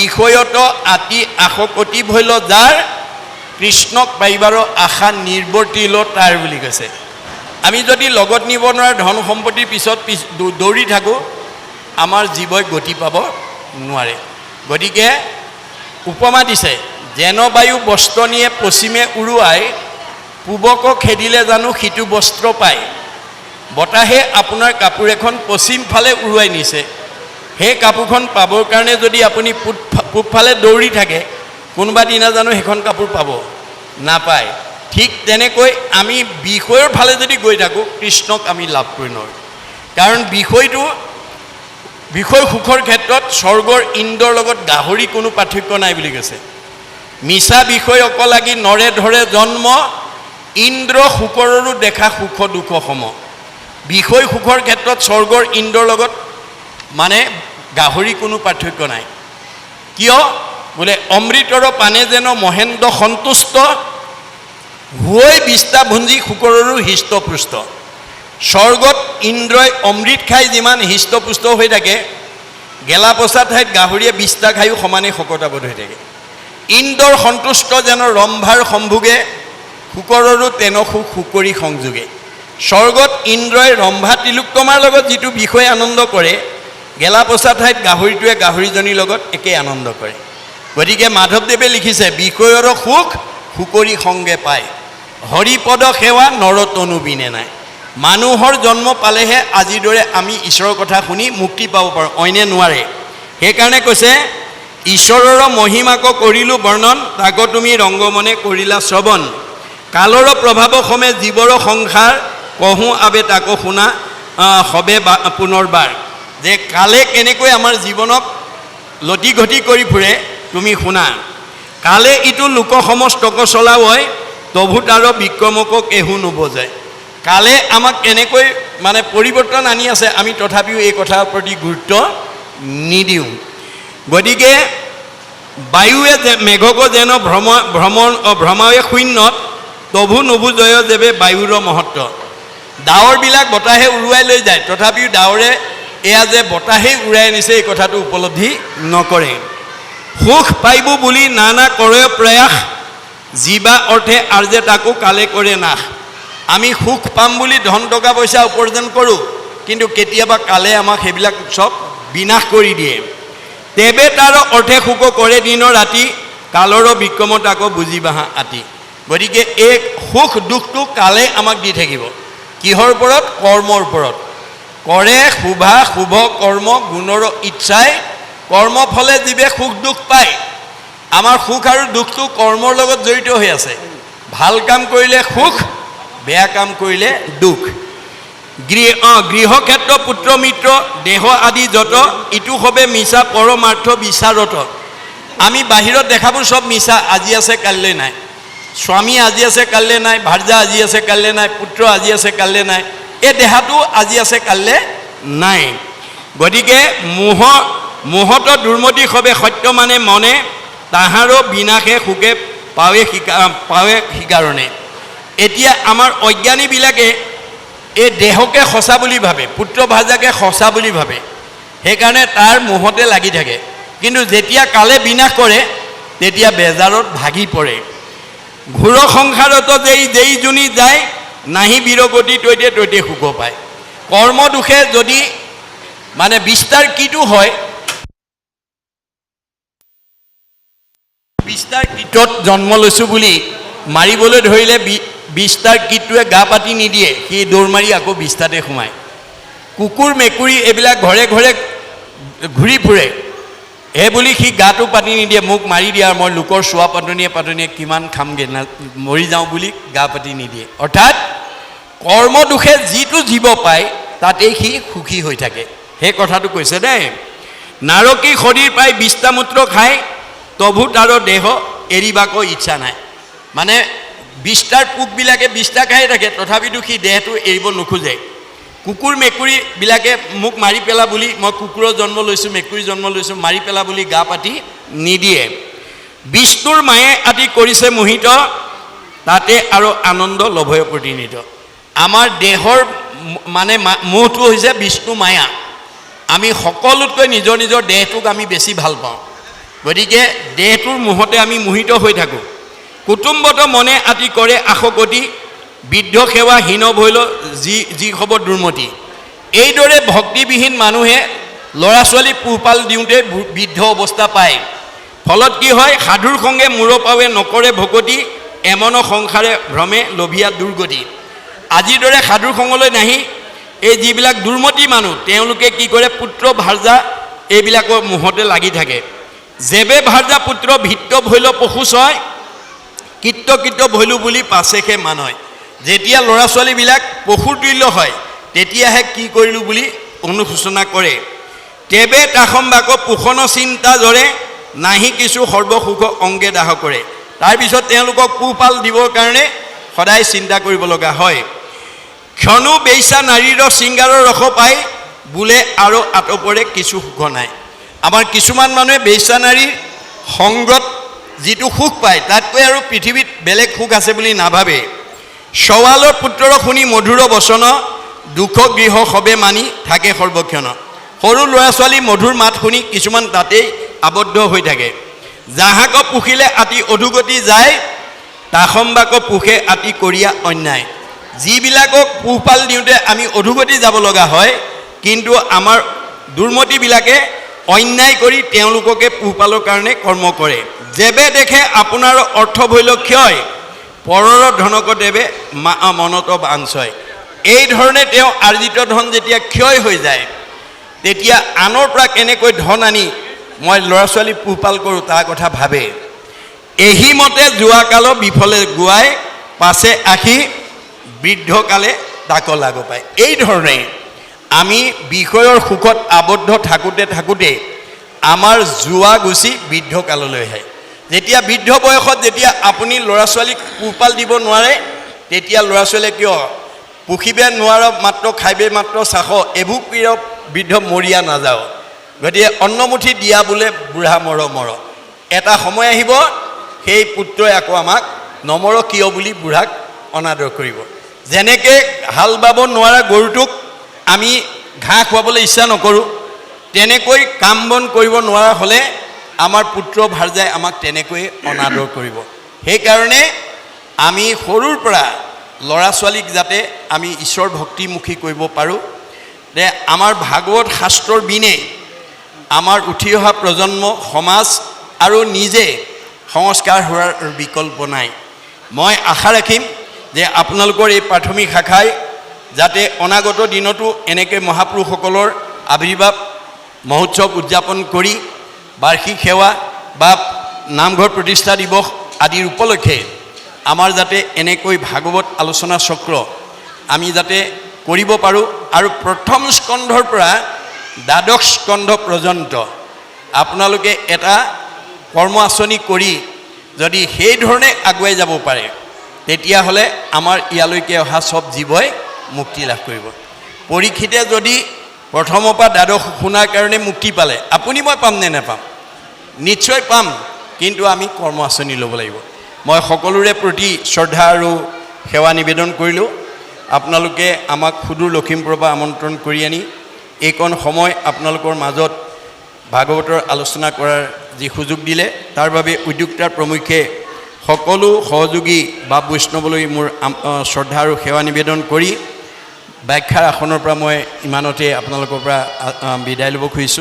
বিষয়ত আতি আসকতি ভৈল যাৰ কৃষ্ণক পাইবাৰৰ আশা নিৰ্বৰ্তিল তাৰ বুলি কৈছে। আমি যদি লগত নিব নোৱাৰা ধন সম্পত্তিৰ পিছত দৌৰি থাকোঁ, আমাৰ জীৱই গতি পাব নোৱাৰে। গতিকে উপমা দিছে, যেন বায়ু বস্ত্ৰ নিয়ে পশ্চিমে উৰুৱাই, পূবক খেদিলে জানো সিটো বস্ত্ৰ পায়। বতাহে আপোনাৰ কাপোৰ এখন পশ্চিম ফালে উৰুৱাই নিছে, সেই কাপোৰখন পাবৰ কাৰণে যদি আপুনি পূবফালে দৌৰি থাকে, কোনোবা দিনা জানো সেইখন কাপোৰ পাব? নাপায়। ঠিক তেনেকৈ আমি বিষয়ৰ ফালে যদি গৈ থাকোঁ, কৃষ্ণক আমি লাভ কৰি নোৱাৰোঁ। কাৰণ বিষয় সুখৰ ক্ষেত্ৰত স্বৰ্গৰ ইন্দ্ৰৰ লগত গাহৰি কোনো পাৰ্থক্য নাই বুলি কৈছে। মিছা বিষয় অকলাগি নৰে ধৰে জন্ম, ইন্দ্ৰ শুকৰৰো দেখা সুখ দুখ সম। বিষয় সুখৰ ক্ষেত্ৰত স্বৰ্গৰ ইন্দ্ৰৰ লগত মানে গাহৰি কোনো পাৰ্থক্য নাই। কিয় বোলে অমৃতৰ পানে যেন মহেন্দ্ৰ সন্তুষ্ট, হৈ বিস্তা ভুঞ্জি শুকৰৰো হৃষ্টপুষ্ট। স্বৰ্গত ইন্দ্ৰই অমৃত খাই যিমান হৃষ্টপুষ্ট হৈ থাকে, গেলা পচা ঠাইত গাহৰিয়ে বিস্তা খায়ো সমানে শকতাবধ হৈ থাকে। ইন্দ্ৰৰ সন্তুষ্ট যেন ৰম্ভাৰ সম্ভোগে, শুকৰৰো তেনসু শুকৰি সংযোগে। স্বৰ্গত ইন্দ্ৰই ৰম্ভা তিলোত্তমাৰ লগত যিটো বিষয়ে আনন্দ কৰে, গেলা পচা ঠাইত গাহৰিটোৱে গাহৰিজনীৰ লগত একে আনন্দ কৰে। গতিকে মাধৱদেৱে লিখিছে, বিষয়ৰ সুখ শুকৰি সংগে পায়, হৰিপদ সেৱা নৰতনু বিনে নাই। মানুহৰ জন্ম পালেহে আজিৰ দৰে আমি ঈশ্বৰৰ কথা শুনি মুক্তি পাব পাৰোঁ, অইনে নোৱাৰে। সেইকাৰণে কৈছে, ঈশ্বৰৰ মহিমাক কৰিলোঁ বৰ্ণন, তাক তুমি ৰংগমনে কৰিলা শ্ৰৱণ। কালৰ প্ৰভাৱ সমে জীৱৰ সংসাৰ, কহোঁ আবে তাকো শুনা হবে পুনৰবাৰ। যে কালে কেনেকৈ আমাৰ জীৱনক লতি ঘটি কৰি ফুৰে তুমি শুনা। কালে ইটো লোক সমস্তক চলাৱই, তভু তাৰ বিক্ৰমক কেহু নুবজায়। কালে আমাক কেনেকৈ মানে পৰিৱৰ্তন আনি আছে, আমি তথাপিও এই কথাৰ প্ৰতি গুৰুত্ব নিদিওঁ। গতিকে বায়ুৱে মেঘক যেন ভ্ৰমাৱে শূন্যত, তভু নুবুজয় যেবে বায়ুৰ মহত্ব। ডাৱৰবিলাক বতাহে উৰুৱাই লৈ যায়, তথাপিও ডাৱৰে এয়া যে বতাহেই উৰাই আনিছে এই কথাটো উপলব্ধি নকৰে। সুখ পাইব বুলি নানা কৰে প্ৰয়াস, জীৱা অৰ্থে আৰ্যে তাকো কালে কৰে নাশ। আমি সুখ পাম বুলি ধন টকা পইচা উপাৰ্জন কৰোঁ, কিন্তু কেতিয়াবা কালে আমাক সেইবিলাক চব বিনাশ কৰি দিয়ে। তেবে তাৰ অৰ্থে সুখ কৰে দিন ৰাতি, কালৰ বিক্ৰম তাকো বুজি বাহা আতি। গতিকে এই সুখ দুখটো কালে আমাক দি থাকিব। কিহৰ ওপৰত? কৰ্মৰ ওপৰত। কৰে শুভ কৰ্ম গুণৰ ইচ্ছাই, কৰ্মফলে জীৱে সুখ দুখ পায়। আমাৰ সুখ আৰু দুখটো কৰ্মৰ লগত জড়িত হৈ আছে। ভাল কাম কৰিলে সুখ, বেয়া কাম কৰিলে দুখ। গৃহক্ষেত্ৰ পুত্ৰ মিত্ৰ দেহ আদি যত, ইটো হবে মিছা পৰমাৰ্থ বিচাৰত। আমি বাহিৰত দেখাবোৰ চব মিছা, আজি আছে কাইলৈ নাই। স্বামী আজি আছে কাইলৈ নাই, ভাৰ্যা আজি আছে কাইলৈ নাই, পুত্ৰ আজি আছে কাইলৈ নাই। এই দেহাটো আজি আছে কাইলৈ নাই। গতিকে মোহত দুৰ্মতি হবে সত্য মানে মনে, তাহাৰো বিনাশে সুখে পাৱে সিকাৰণে। এতিয়া আমাৰ অজ্ঞানীবিলাকে এই দেহকে সঁচা বুলি ভাবে, পুত্ৰ ভাৰ্যাকে সঁচা বুলি ভাবে, সেইকাৰণে তাৰ মোহতে লাগি থাকে। কিন্তু যেতিয়া কালে বিনাশ কৰে, তেতিয়া বেজাৰত ভাগি পৰে। ঘোৰ সংসাৰত যেই জুনি যায়, নাহি বীৰগতি তৈতে তৈতে সুখ পায়। কৰ্ম দুখে যদি মানে বিস্তাৰ কিটো হয়, বিস্তাৰ কীটত জন্ম লৈছোঁ বুলি মাৰিবলৈ ধৰিলে বিস্তাৰ কীটটোৱে গা পাতি নিদিয়ে, সি দৌৰ মাৰি আকৌ বিস্তাতে সোমায়। কুকুৰ মেকুৰী এইবিলাক ঘৰে ঘৰে ঘূৰি ফুৰে, এই বুলি সি গাটো পাতি নিদিয়ে, মোক মাৰি দিয়া, মই লোকৰ চোৱা পাতনিয়ে কিমান খামগৈ, মৰি যাওঁ বুলি গা পাতি নিদিয়ে। অৰ্থাৎ কৰ্ম দুখে যিটো জীৱ পায় তাতেই সি সুখী হৈ থাকে, সেই কথাটো কৈছে দেই। নাৰকী শৰীৰ পাই বিষ্টামূত্ৰ খাই, তভু তাৰ দেহ এৰিবাকো ইচ্ছা নাই। মানে বিষ্টাৰ পোকবিলাকে বিষ্টা খাই থাকে, তথাপিতো সি দেহটো এৰিব নোখোজে। কুকুৰ মেকুৰীবিলাকে মোক মাৰি পেলা বুলি, মই কুকুৰৰ জন্ম লৈছোঁ, মেকুৰী জন্ম লৈছোঁ, মাৰি পেলা বুলি গা পাতি নিদিয়ে। বিষ্ণুৰ মায়ে আদি কৰিছে মোহিত, তাতে আৰু আনন্দ লভয় প্ৰতিনিধিত। আমাৰ দেহৰ মানে মোহটো হৈছে বিষ্ণু মায়া। আমি সকলোতকৈ নিজৰ নিজৰ দেহটোক আমি বেছি ভাল পাওঁ। গতিকে দেহটোৰ মোহতে আমি মোহিত হৈ থাকোঁ। কুটুম্বত মনে আতি কৰে আশকতি, বৃদ্ধ সেৱা হীন ভৈল যি হ'ব দুৰ্মতি। এইদৰে ভক্তিবিহীন মানুহে ল'ৰা ছোৱালী পোহপাল দিওঁতে বৃদ্ধ অৱস্থা পায়। ফলত কি হয়, সাধুৰ সঙ্গে মূৰ পাৱে নকৰে ভকতি, এমন সংসাৰে ভ্ৰমে লভিয়া দুৰ্গতি। আজিৰ দৰে সাধুৰ সংগলৈ নাহি এই যিবিলাক দুৰ্মতি মানুহ, তেওঁলোকে কি কৰে, পুত্ৰ ভাৰ্যা এইবিলাকৰ মোহতে লাগি থাকে। যেবে ভাৰ্যা পুত্ৰ ভিত্ত ভৈল পশু ছয়, কৃত্য ভৈলো বুলি পাছেহে মানয়। যেতিয়া ল'ৰা ছোৱালীবিলাক পশুৰ তুল্য হয়, তেতিয়াহে কি কৰিলোঁ বুলি অনুশোচনা কৰে। তেবে তাসম্বাক পোষণ চিন্তা জৰে, নাহি কিছু সৰ্বসুখ অংগে দাহ কৰে। তাৰপিছত তেওঁলোকক পোহপাল দিবৰ কাৰণে সদায় চিন্তা কৰিব লগা হয়। ক্ষণো বেইছা নাৰীৰ শৃংগাৰৰ ৰস পাই, বোলে আৰু আতপৰে কিছু সুখ নাই। আমাৰ কিছুমান মানুহে বেইছা নাৰীৰ সংগত যিটো সুখ পায়, তাতকৈ আৰু পৃথিৱীত বেলেগ সুখ আছে বুলি নাভাবে। সৱালৰ পুত্ৰৰ শুনি মধুৰ বচন, দুখ গৃহ সবে মানি থাকে সৰ্বক্ষণ। সৰু ল'ৰা ছোৱালী মধুৰ মাত শুনি কিছুমান তাতেই আবদ্ধ হৈ থাকে। যাহাক পুখিলে আতি অধুগতি যায়, তাসম্বাক পুখে আতি কৰিয়া অন্যায়। যিবিলাকক পোহপাল দিওঁতে আমি অধুগতি যাব লগা হয়, কিন্তু আমাৰ দুৰ্মতিবিলাকে অন্যায় কৰি তেওঁলোককে পোহপালৰ কাৰণে কৰ্ম কৰে। যেবে দেখে আপোনাৰ অৰ্থ ভৈল ক্ষয়, পৰৰ ধনক দেৱে মনত বাঞ্ছয়। এই ধৰণে তেওঁ আৰ্জিত ধন যেতিয়া ক্ষয় হৈ যায়, তেতিয়া আনৰ পৰা কেনেকৈ ধন আনি মই ল'ৰা ছোৱালী পোহপাল কৰোঁ তাৰ কথা ভাবে। এহিমতে যোৱাকাল বিফলে গুৱাই, পাছে আহি বৃদ্ধকালে তাক লাগ পায়। এই ধৰণে আমি বিষয়ৰ সুখত আবদ্ধ থাকোঁতে আমাৰ যোৱা গুচি বৃদ্ধকাললৈ আহে। যেতিয়া বৃদ্ধ বয়সত যেতিয়া আপুনি ল'ৰা ছোৱালীক পোহপাল দিব নোৱাৰে, তেতিয়া ল'ৰা ছোৱালীয়ে কিয় পুখিবে নোৱাৰ মাত্ৰ খাইবে মাত্ৰ চাখ, এভোগ প্ৰিয় বৃদ্ধ মৰিয়া নাযাওঁ। গতিকে অন্নমুঠি দিয়া বোলে বুঢ়া মৰ। এটা সময় আহিব, সেই পুত্ৰই আকৌ আমাক নমৰ কিয় বুলি বুঢ়াক অনাদৰ কৰিব। যেনেকৈ হাল বাব নোৱাৰা গৰুটোক আমি ঘাঁহ খুৱাবলৈ ইচ্ছা নকৰোঁ, তেনেকৈ কাম বন কৰিব নোৱাৰা হ'লে আমাৰ পুত্ৰ ভাৰ্যাই আমাক তেনেকৈ অনাদৰ কৰিব। সেইকাৰণে আমি সৰুৰ পৰা ল'ৰা ছোৱালীক যাতে আমি ঈশ্বৰ ভক্তিমুখী কৰিব পাৰোঁ, যে আমাৰ ভাগৱত শাস্ত্ৰৰ বিনে আমাৰ উঠি অহা প্ৰজন্ম, সমাজ আৰু নিজে সংস্কাৰ হোৱাৰ বিকল্প নাই। মই আশা ৰাখিম যে আপোনালোকৰ এই প্ৰাথমিক শাখাই যাতে অনাগত দিনতো এনেকৈ মহাপুৰুষসকলৰ আৱিৰ্ভাৱ মহোৎসৱ উদযাপন কৰি বাৰ্ষিক সেৱা বা নামঘৰ প্ৰতিষ্ঠা দিৱস আদিৰ উপলক্ষে আমাৰ যাতে এনেকৈ ভাগৱত আলোচনা চক্ৰ আমি যাতে কৰিব পাৰোঁ, আৰু প্ৰথম স্কন্ধৰ পৰা দ্বাদশ স্কন্ধ পৰ্যন্ত আপোনালোকে এটা কৰ্ম আঁচনি কৰি যদি সেই ধৰণে আগুৱাই যাব পাৰে, তেতিয়াহ'লে আমাৰ ইয়ালৈকে অহা চব জীৱই মুক্তি লাভ কৰিব। পৰীক্ষিতে যদি প্ৰথমৰ পৰা দ্বাদশ শুনাৰ কাৰণে মুক্তি পালে, আপুনি মই পাম নে নাপাম? নিশ্চয় পাম, কিন্তু আমি কৰ্ম আঁচনি ল'ব লাগিব। মই সকলোৰে প্ৰতি শ্ৰদ্ধা আৰু সেৱা নিবেদন কৰিলোঁ। আপোনালোকে আমাক সুদূৰ লখিমপুৰৰ পৰা আমন্ত্ৰণ কৰি আনি এইকণ সময় আপোনালোকৰ মাজত ভাগৱতৰ আলোচনা কৰাৰ যি সুযোগ দিলে, তাৰ বাবে উদ্যোক্তাৰ প্ৰমুখ্যে সকলো সহযোগী বা বৈষ্ণৱলৈ মোৰ শ্ৰদ্ধা আৰু সেৱা নিবেদন কৰি ব্যাখ্যাৰ আসনৰ পৰা মই ইমানতে আপোনালোকৰ পৰা বিদায় ল'ব খুজিছোঁ।